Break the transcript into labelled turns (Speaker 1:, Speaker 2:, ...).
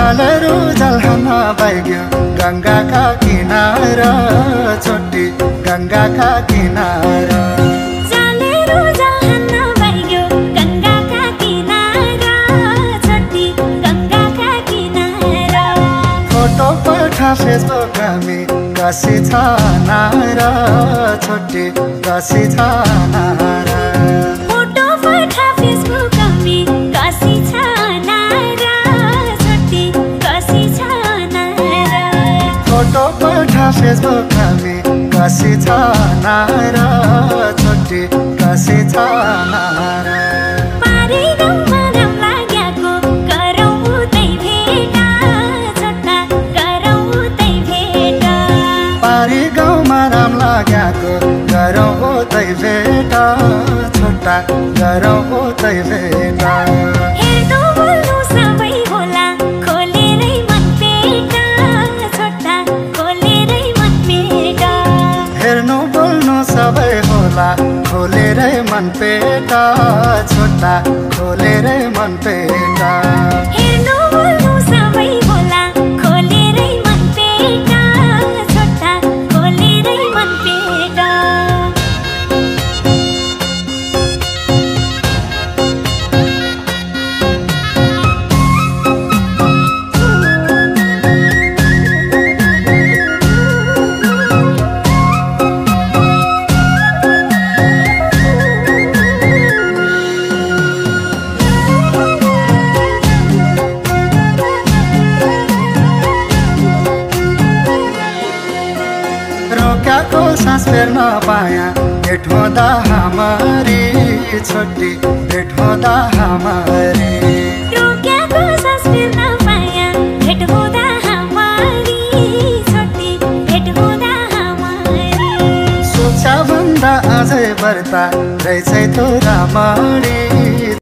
Speaker 1: जालरू जलहन बैग्यो गंगाका किनारा छोटी गंगाका किनारा
Speaker 2: जालरू जलहन बैग्यो गंगाका किनारा छोटी गंगाका किनारा
Speaker 1: फोटो पठा फेसबुक में कसी छ नारा छोटी कसी छ नारा
Speaker 2: फोटो पठा फेसबुक में कसी छ नारा छोटी कसी छ नारा
Speaker 1: फोटो पठा फेसबुक में कसी छ नारा छोटी कसी छ नारा
Speaker 2: पारी गाउँमा राम लाग्याको गरौँ उतै भेट छोटा गरौँ उतै भेट
Speaker 1: पारी गाउँमा राम लाग्याको गरौँ उतै भेट छोटा गरौँ उतै भेट
Speaker 2: हेर्नु बोल्नु सबै होला खोलेरै मन पेट छोटा खोलेरै मन पेट
Speaker 1: हेर्नु बोल्नु सबै होला खोलेरै मन पेट छोटा खोलेरै मन पेट
Speaker 2: हेर्नु बोल्नु सबै होला खोलेरै मन पेट छोटा खोलेरै मन पेट
Speaker 1: रोक्याको सास फेर्न पाया भेट हुँदा हामरी छोटी भेट हुँदा हामरी
Speaker 2: रोक्याको सास फेर्न पाया भेट हुँदा हामरी छोटी भेट हुँदा हामरी
Speaker 1: सोचा भन्दा अझै बढ्ता रहेछ त्यो रामरी